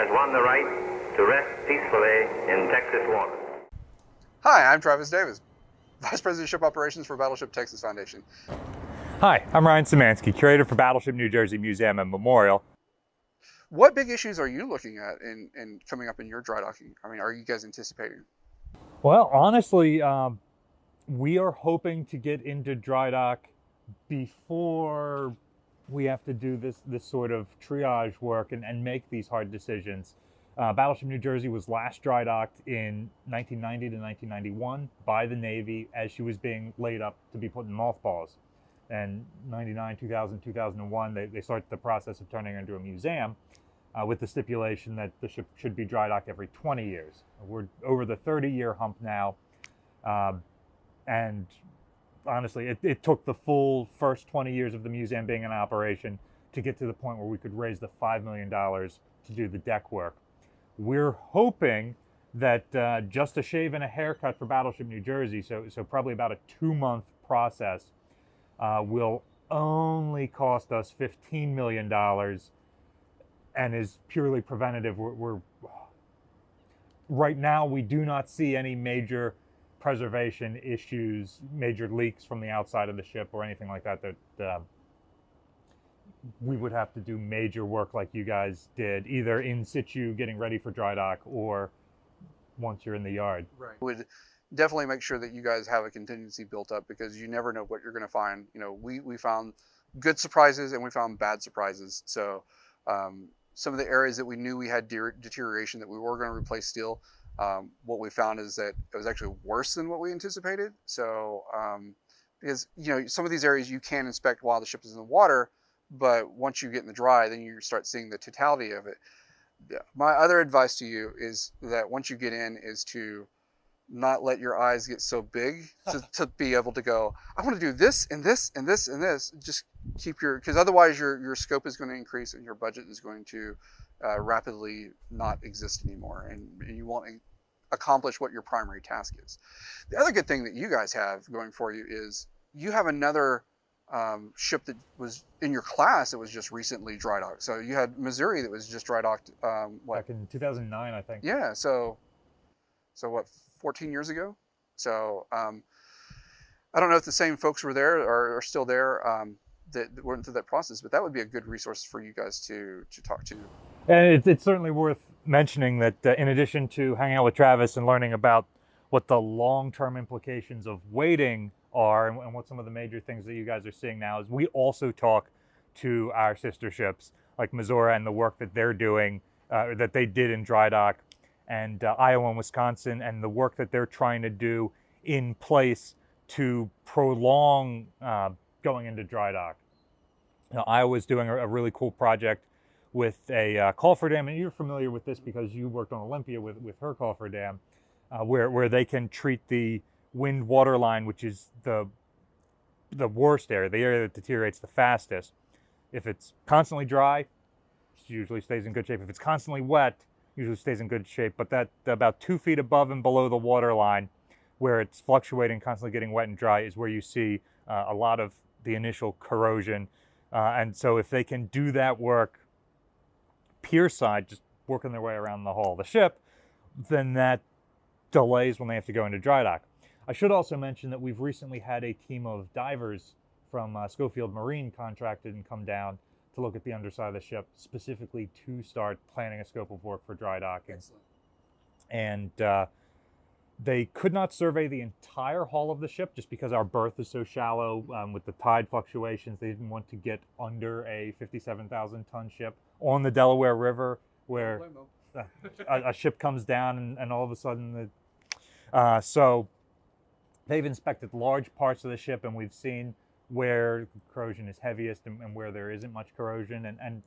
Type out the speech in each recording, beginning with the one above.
has won the right to rest peacefully in Texas waters. Hi, I'm Travis Davis, Vice President of Ship Operations for Battleship Texas Foundation. Hi, I'm Ryan Szymanski, Curator for Battleship New Jersey Museum and Memorial. What big issues are you looking at in coming up in your dry docking? I mean, are you guys anticipating? Well, honestly, we are hoping to get into dry dock before we have to do this sort of triage work and make these hard decisions. Battleship New Jersey was last dry docked in 1990 to 1991 by the Navy as she was being laid up to be put in mothballs. And 99, 2000, 2001, they started the process of turning her into a museum with the stipulation that the ship should be dry docked every 20 years. We're over the 30-year hump now. And honestly, it took the full first 20 years of the museum being in operation to get to the point where we could raise the $5 million to do the deck work. We're hoping that just a shave and a haircut for Battleship New Jersey, so probably about a 2-month process, will only cost us $15 million and is purely preventative. We're right now, we do not see any major preservation issues, major leaks from the outside of the ship or anything like that we would have to do major work like you guys did, either in situ getting ready for dry dock or once you're in the yard. Right. Would definitely make sure that you guys have a contingency built up, because you never know what you're going to find. You know, we found good surprises and we found bad surprises. So some of the areas that we knew we had deterioration that we were going to replace steel, what we found is that it was actually worse than what we anticipated. So because, you know, some of these areas you can inspect while the ship is in the water, but once you get in the dry, then you start seeing the totality of it. My other advice to you is that once you get in is to not let your eyes get so big to be able to go, I want to do this and this and this and this. Just keep because otherwise your scope is going to increase and your budget is going to rapidly not exist anymore, and you won't accomplish what your primary task is. The other good thing that you guys have going for you is you have another ship that was in your class that was just recently dry docked. So you had Missouri that was just dry docked back in 2009, I think. Yeah, so what, 14 years ago? So I don't know if the same folks were there or are still there that went through that process, but that would be a good resource for you guys to talk to. And it's certainly worth mentioning that in addition to hanging out with Travis and learning about what the long-term implications of waiting are and what some of the major things that you guys are seeing now, is we also talk to our sister ships like Missouri and the work that they're doing, that they did in dry dock, and Iowa and Wisconsin, and the work that they're trying to do in place to prolong going into dry dock. Now, Iowa's doing a really cool project with a cofferdam, and you're familiar with this because you worked on Olympia with her cofferdam, where they can treat the wind water line, which is the worst area, the area that deteriorates the fastest. If it's constantly dry, it usually stays in good shape. If it's constantly wet, usually stays in good shape. But that about 2 feet above and below the water line, where it's fluctuating, constantly getting wet and dry, is where you see a lot of the initial corrosion. And so if they can do that work pier side, just working their way around the hull of the ship, then that delays when they have to go into dry dock. I should also mention that we've recently had a team of divers from Schofield Marine contracted and come down to look at the underside of the ship, specifically to start planning a scope of work for dry docking. Excellent. And they could not survey the entire hull of the ship just because our berth is so shallow with the tide fluctuations. They didn't want to get under a 57,000-ton ship on the Delaware River, where a ship comes down and all of a sudden so they've inspected large parts of the ship, and we've seen where corrosion is heaviest and where there isn't much corrosion, and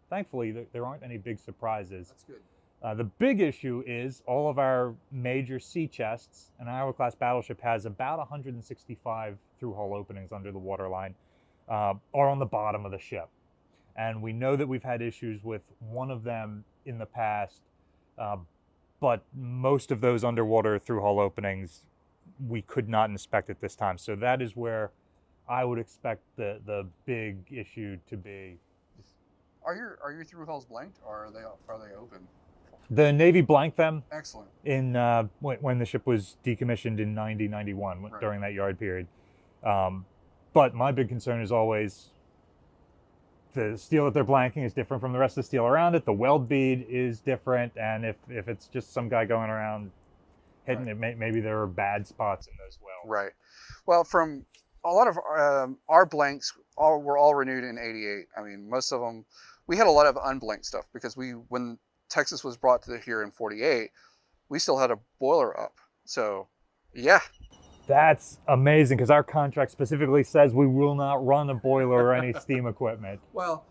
thankfully there aren't any big surprises. That's good. The big issue is all of our major sea chests. An Iowa-class battleship has about 165 through-hull openings under the waterline, are on the bottom of the ship. And we know that we've had issues with one of them in the past, but most of those underwater through-hull openings we could not inspect at this time. So that is where I would expect the big issue to be. Are your through hulls blanked, or are they open? The Navy blanked them Excellent. in when the ship was decommissioned in 90-91 Right. during that yard period. But my big concern is always the steel that they're blanking is different from the rest of the steel around it. The weld bead is different, and if it's just some guy going around hitting Right. it, maybe there are bad spots in those welds. Right. Well, from a lot of our blanks were all renewed in '88. I mean, most of them. We had a lot of unblanked stuff because when Texas was brought to here in '48, we still had a boiler up. So, yeah. That's amazing because our contract specifically says we will not run a boiler or any steam equipment. Well,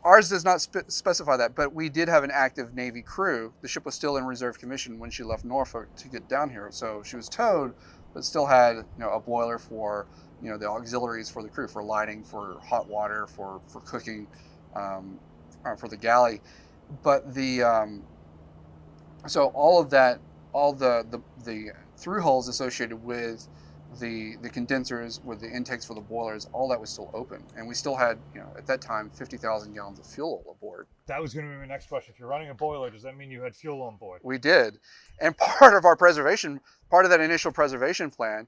ours does not specify that, but we did have an active Navy crew. The ship was still in reserve commission when she left Norfolk to get down here, so she was towed, but still had a boiler for the auxiliaries for the crew, for lighting, for hot water, for cooking, for the galley. But so all of that, all the through hulls associated with the condensers, with the intakes for the boilers, all that was still open, and we still had at that time 50,000 gallons of fuel aboard. That was going to be my next question. If you're running a boiler, does that mean you had fuel on board? We did, and part of that initial preservation plan,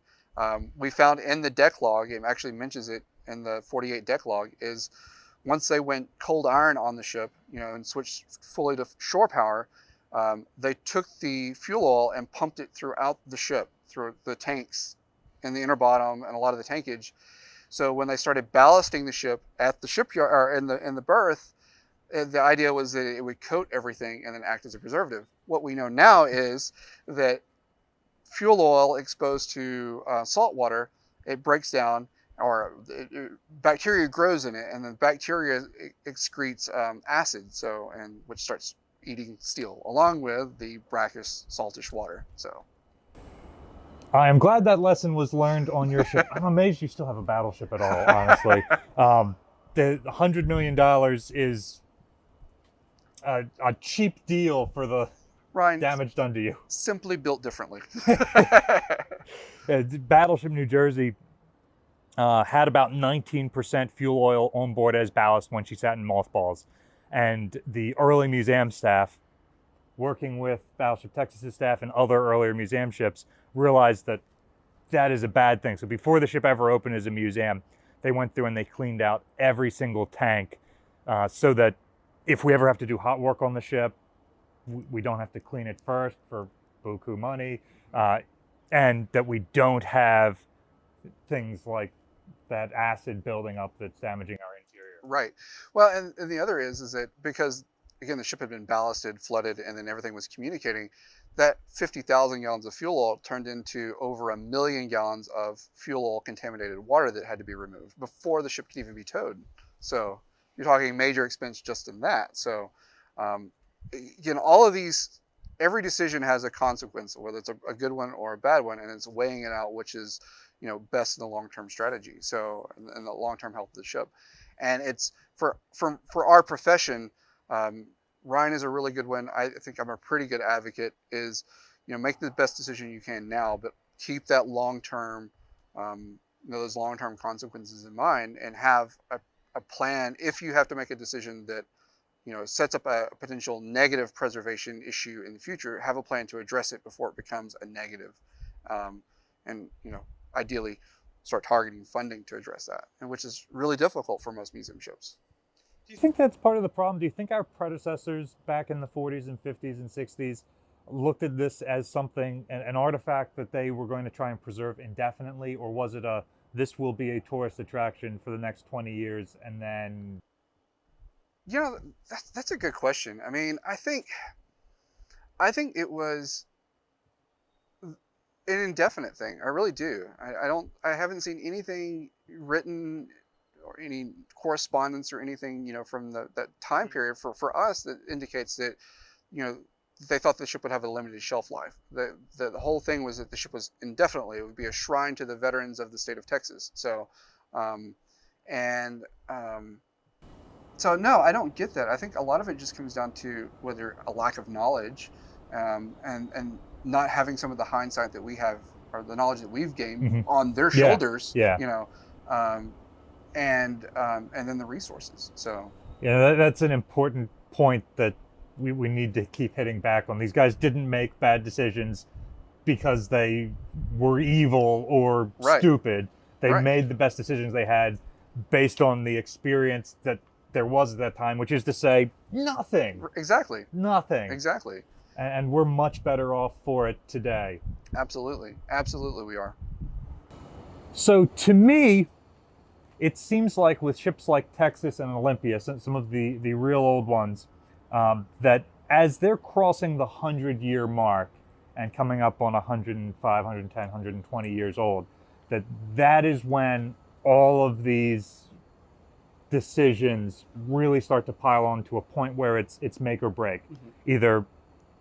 we found in the deck log. It actually mentions it in the 48 deck log. Is once they went cold iron on the ship, and switched fully to shore power, they took the fuel oil and pumped it throughout the ship, through the tanks in the inner bottom and a lot of the tankage. So when they started ballasting the ship at the shipyard or in the berth, the idea was that it would coat everything and then act as a preservative. What we know now is that fuel oil exposed to salt water, it breaks down, or bacteria grows in it, and then bacteria excretes acid, which starts eating steel, along with the brackish, saltish water. So I am glad that lesson was learned on your ship. I'm amazed you still have a battleship at all, honestly. The $100 million is a cheap deal for the Ryan, damage done to you. simply built differently. Battleship New Jersey had about 19% fuel oil on board as ballast when she sat in mothballs. And the early museum staff, working with Battleship Texas's staff and other earlier museum ships, realized that that is a bad thing. So before the ship ever opened as a museum, they went through and they cleaned out every single tank so that if we ever have to do hot work on the ship, we don't have to clean it first for buku money, and that we don't have things like that acid building up that's damaging our interior. Right. Well, and the other is that because, again, the ship had been ballasted, flooded, and then everything was communicating, that 50,000 gallons of fuel oil turned into over 1 million gallons of fuel oil contaminated water that had to be removed before the ship could even be towed. So you're talking major expense just in that. So, again, all of these, every decision has a consequence, whether it's a good one or a bad one, and it's weighing it out, which is, best in the long-term strategy. So, and the long-term health of the ship. And it's for our profession, Ryan is a really good one. I think I'm a pretty good advocate. Is make the best decision you can now, but keep that long-term, those long-term consequences in mind, and have a plan if you have to make a decision that sets up a potential negative preservation issue in the future. Have a plan to address it before it becomes a negative, and ideally start targeting funding to address that, and which is really difficult for most museum ships. Do you think that's part of the problem? Do you think our predecessors back in the 40s and 50s and 60s looked at this as something, an artifact that they were going to try and preserve indefinitely, or was it this will be a tourist attraction for the next 20 years and then? That's a good question. I mean, I think it was an indefinite thing. I really do. I haven't seen anything written or any correspondence or anything, from that time period for us that indicates that, they thought the ship would have a limited shelf life. The whole thing was that the ship was indefinitely. It would be a shrine to the veterans of the state of Texas. So, so no, I don't get that. I think a lot of it just comes down to whether a lack of knowledge, and not having some of the hindsight that we have, or the knowledge that we've gained on their shoulders. Yeah. And then the resources. So That's an important point that we need to keep hitting back on. These guys didn't make bad decisions because they were evil or Right. stupid. They Right. made the best decisions they had based on the experience that there was at that time, which is to say, nothing. Exactly. Nothing. Exactly. And we're much better off for it today. Absolutely. Absolutely, we are. So to me, it seems like with ships like Texas and Olympia, some of the real old ones, that as they're crossing the 100-year mark and coming up on 105, 110, 120 years old, that is when all of these decisions really start to pile on to a point where it's make or break. Either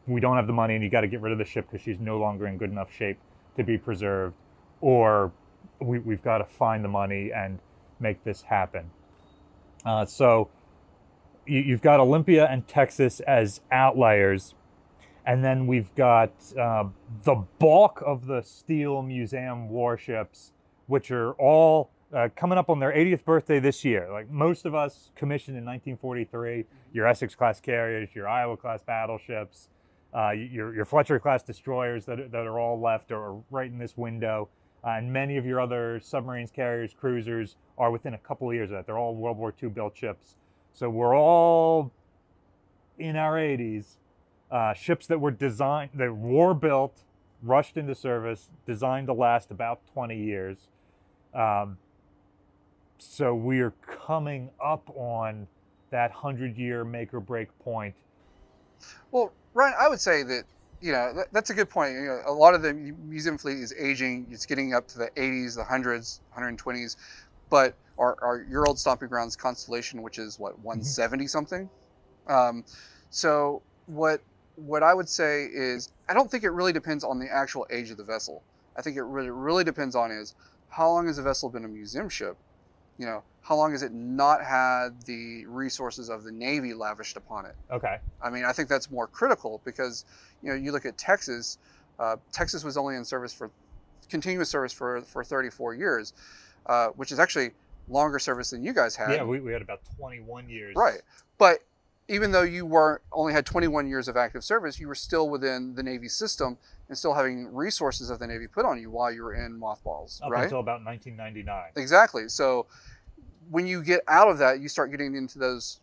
we don't have the money and you got to get rid of the ship because she's no longer in good enough shape to be preserved, or we've got to find the money and make this happen. So you've got Olympia and Texas as outliers, and then we've got the bulk of the Steel Museum warships, which are all coming up on their 80th birthday this year. Like most of us commissioned in 1943, your Essex-class carriers, your Iowa-class battleships, your Fletcher-class destroyers that are all left are right in this window. And many of your other submarines, carriers, cruisers are within a couple of years of that. They're all World War II built ships. So we're all in our 80s. Ships that were designed, that war built, rushed into service, designed to last about 20 years. So we are coming up on that 100-year make or break point. Well, Ryan, I would say that, that's a good point. A lot of the museum fleet is aging. It's getting up to the 80s, the 100s, 120s. But your old stomping grounds Constellation, which is what, 170 something? So what I would say is, I don't think it really depends on the actual age of the vessel. I think it really depends on is, how long has the vessel been a museum ship? How long has it not had the resources of the Navy lavished upon it? Okay. I mean, I think that's more critical because, you look at Texas. Texas was only in service for continuous service for 34 years, which is actually longer service than you guys had. Yeah, we had about 21 years. Right. But even though you only had 21 years of active service, you were still within the Navy system and still having resources of the Navy put on you while you were in mothballs, Up right? until about 1999. Exactly. So when you get out of that, you start getting into those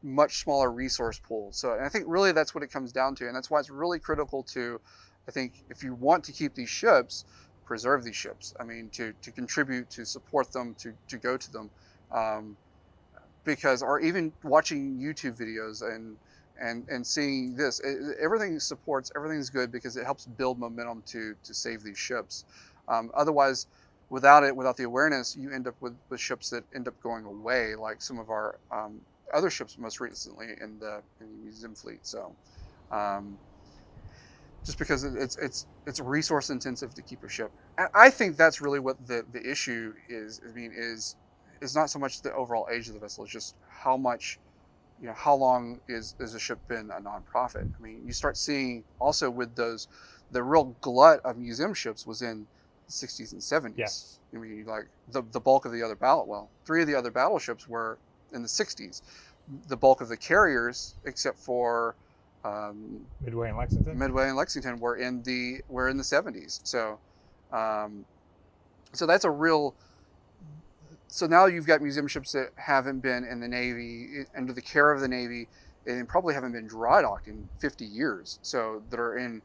much smaller resource pools. So, and I think really that's what it comes down to. And that's why it's really critical to, I think, if you want to keep these ships, preserve these ships. I mean, to contribute, to support them, to go to them. Because, or even watching YouTube videos and seeing this, everything supports, everything's good because it helps build momentum to save these ships. Otherwise, without the awareness, you end up with ships that end up going away, like some of our other ships most recently in the museum fleet. So, just because it's resource intensive to keep a ship, and I think that's really what the issue is. I mean, is not so much the overall age of the vessel; it's just how much, how long is a ship been a nonprofit. I mean, you start seeing also with the real glut of museum ships was in the 60s and 70s. Yes. I mean, like the bulk of the other three of the other battleships were in the 60s. The bulk of the carriers, except for Midway and Lexington, were in the 70s. So, so that's a real. So now you've got museum ships that haven't been in the Navy, under the care of the Navy, and probably haven't been dry docked in 50 years. So that are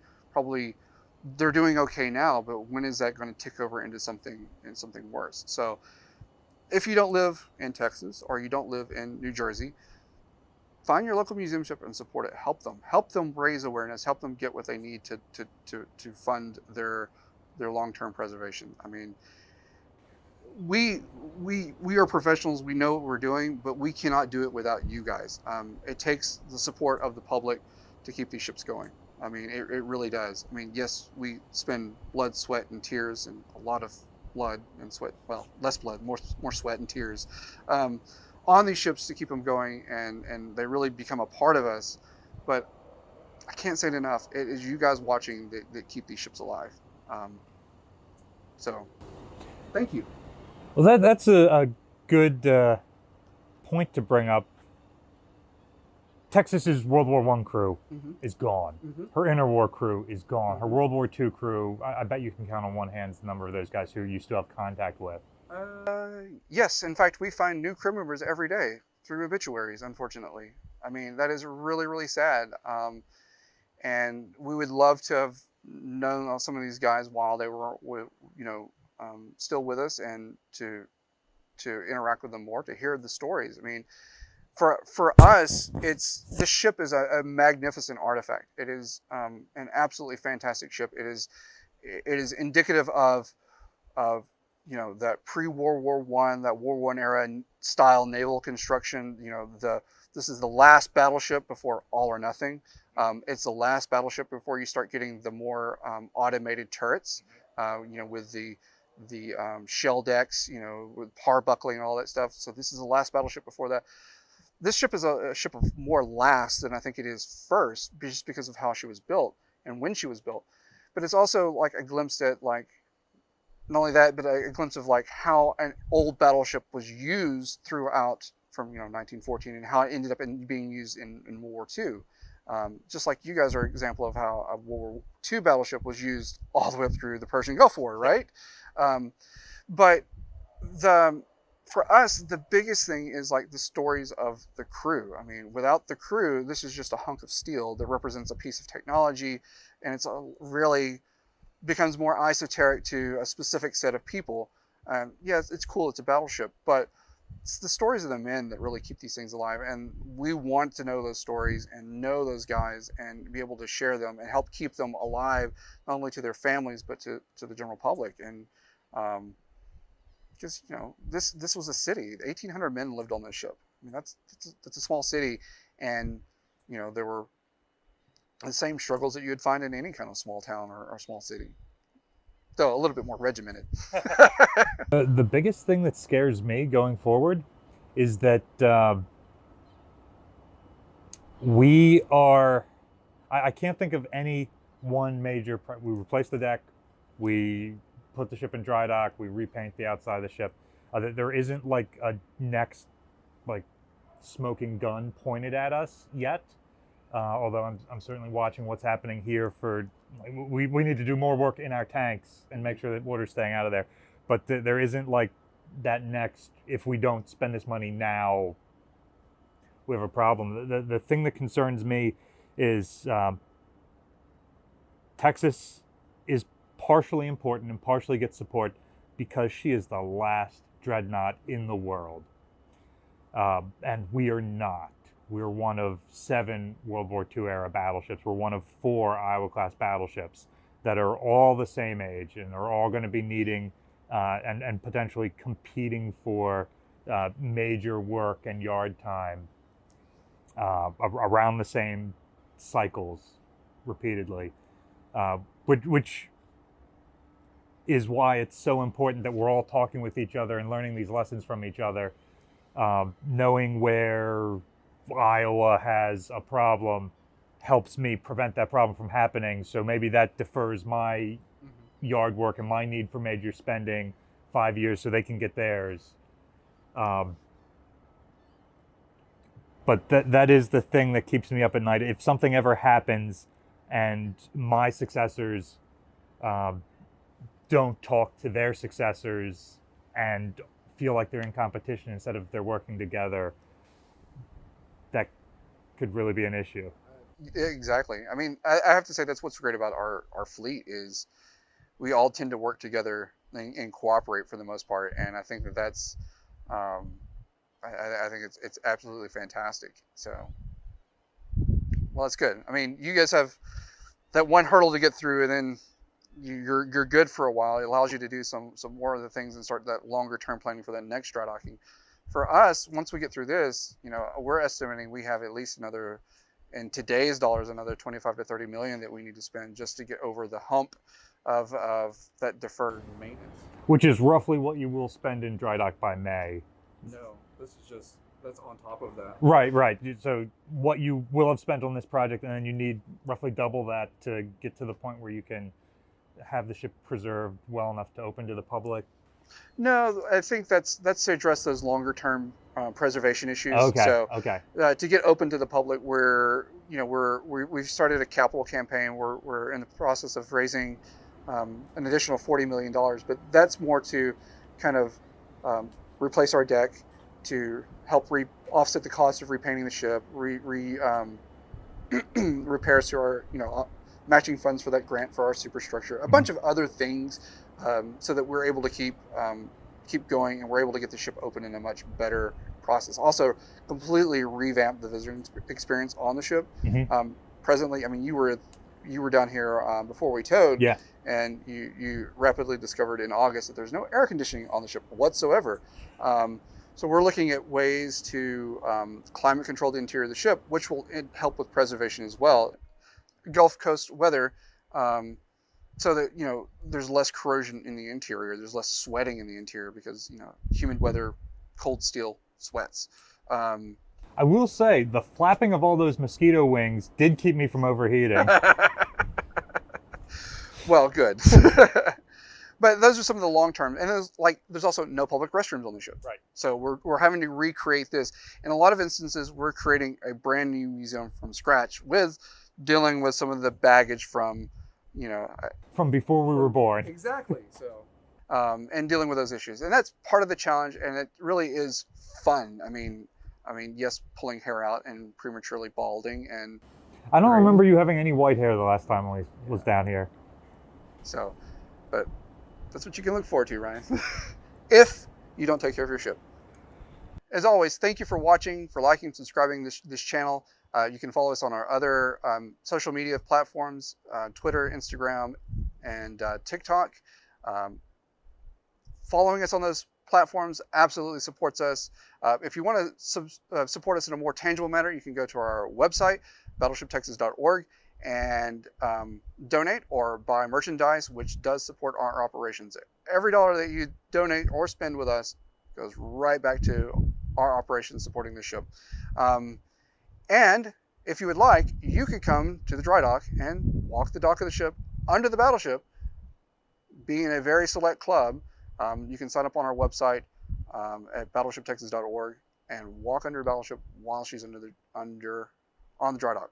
they're doing okay now, but when is that going to tick over into something worse? So if you don't live in Texas or you don't live in New Jersey, find your local museum ship and support it. Help them raise awareness, help them get what they need to fund their long-term preservation. I mean, we are professionals. We know what we're doing, but we cannot do it without you guys. It takes the support of the public to keep these ships going. I mean, it really does. I mean, yes, we spend blood, sweat, and tears, and a lot of blood and sweat. Well, less blood, more sweat and tears on these ships to keep them going, and they really become a part of us. But I can't say it enough. It is you guys watching that keep these ships alive. So, thank you. Well, that's a good point to bring up. Texas's World War I crew Mm-hmm. is gone. Mm-hmm. Her interwar crew is gone. Her Mhm. World War II crew, I bet you can count on one hand the number of those guys who you still have contact with. Yes, in fact, we find new crew members every day through obituaries, unfortunately. I mean, that is really, really sad. And we would love to have known some of these guys while they were, still with us, and to interact with them more, to hear the stories. I mean, for us, this ship is a magnificent artifact. It is an absolutely fantastic ship. It is indicative of that pre-World War One, that World War I era style naval construction. This is the last battleship before All or Nothing. It's the last battleship before you start getting the more automated turrets. With the shell decks, with par buckling and all that stuff. So this is the last battleship before that. This ship is a ship of more last than I think it is first, just because of how she was built and when she was built. But it's also like a glimpse at not only that, but a glimpse of how an old battleship was used throughout from 1914, and how it ended up being used in World War II. Just like you guys are an example of how a World War II battleship was used all the way up through the Persian Gulf War, right? But for us, the biggest thing is the stories of the crew. I mean, without the crew, this is just a hunk of steel that represents a piece of technology, and it's really becomes more esoteric to a specific set of people. Yes, it's cool, it's a battleship, but it's the stories of the men that really keep these things alive, and we want to know those stories and know those guys and be able to share them and help keep them alive, not only to their families but to the general public. And because this was a city. 1,800 men lived on this ship. I mean, that's a small city, and there were the same struggles that you would find in any kind of small town or small city, though a little bit more regimented. The biggest thing that scares me going forward is that we are, I can't think of any one major, we replace the deck, we put the ship in dry dock, we repaint the outside of the ship. There isn't a next smoking gun pointed at us yet. Although I'm certainly watching what's happening here we need to do more work in our tanks and make sure that water's staying out of there. But there isn't that next, if we don't spend this money now, we have a problem. The thing that concerns me is Texas is partially important and partially gets support because she is the last dreadnought in the world. And we are not. We're one of 7 World War II era battleships. We're one of 4 Iowa-class battleships that are all the same age and are all going to be needing and potentially competing for major work and yard time around the same cycles repeatedly, which is why it's so important that we're all talking with each other and learning these lessons from each other, knowing where Iowa has a problem helps me prevent that problem from happening. So maybe that defers my yard work and my need for major spending 5 years so they can get theirs. But that is the thing that keeps me up at night. If something ever happens and my successors don't talk to their successors and feel like they're in competition instead of they're working together, that could really be an issue. Exactly. I mean, I have to say that's what's great about our fleet is we all tend to work together and cooperate for the most part, and I think that's I think it's absolutely fantastic. So, well, it's good. I mean, you guys have that one hurdle to get through, and then you're good for a while. It allows you to do some more of the things and start that longer term planning for that next dry docking. For us, once we get through this, we're estimating we have at least another, in today's dollars, another 25 to 30 million that we need to spend just to get over the hump of that deferred maintenance. Which is roughly what you will spend in dry dock by May. No, that's on top of that. Right. So what you will have spent on this project, and then you need roughly double that to get to the point where you can have the ship preserved well enough to open to the public. No, I think that's to address those longer term preservation issues. Okay. So Okay. to get open to the public, we've started a capital campaign. We're in the process of raising an additional $40 million, but that's more to kind of replace our deck, to help offset the cost of repainting the ship, repairs to our, matching funds for that grant for our superstructure, a bunch of other things, so that we're able to keep going, and we're able to get the ship open in a much better process. Also, completely revamp the visitor experience on the ship. Mm-hmm. Presently, I mean, you were down here before we towed, Yeah. and you rapidly discovered in August that there's no air conditioning on the ship whatsoever. So we're looking at ways to climate control the interior of the ship, which will help with preservation as well. Gulf Coast weather, so that there's less corrosion in the interior, there's less sweating in the interior, because humid weather, cold steel sweats. I will say the flapping of all those mosquito wings did keep me from overheating. Well, good. But those are some of the long term, and there's also no public restrooms on the ship. Right. So we're having to recreate this. In a lot of instances, we're creating a brand new museum from scratch, with dealing with some of the baggage from, From before we were born. Exactly. So, and dealing with those issues, and that's part of the challenge, and it really is fun. I mean, yes, pulling hair out and prematurely balding, and I don't remember you having any white hair the last time I was down here. so, but that's what you can look forward to, Ryan, if you don't take care of your ship. As always, thank you for watching, for liking, subscribing this channel. You can follow us on our other social media platforms, Twitter, Instagram, and TikTok. Following us on those platforms absolutely supports us. If you want to support us in a more tangible manner, you can go to our website, battleshiptexas.org, and donate or buy merchandise, which does support our operations. Every dollar that you donate or spend with us goes right back to our operations supporting the ship. And if you would like, you could come to the dry dock and walk the dock of the ship under the battleship. Being a very select club, you can sign up on our website at battleshiptexas.org and walk under a battleship while she's on the dry dock.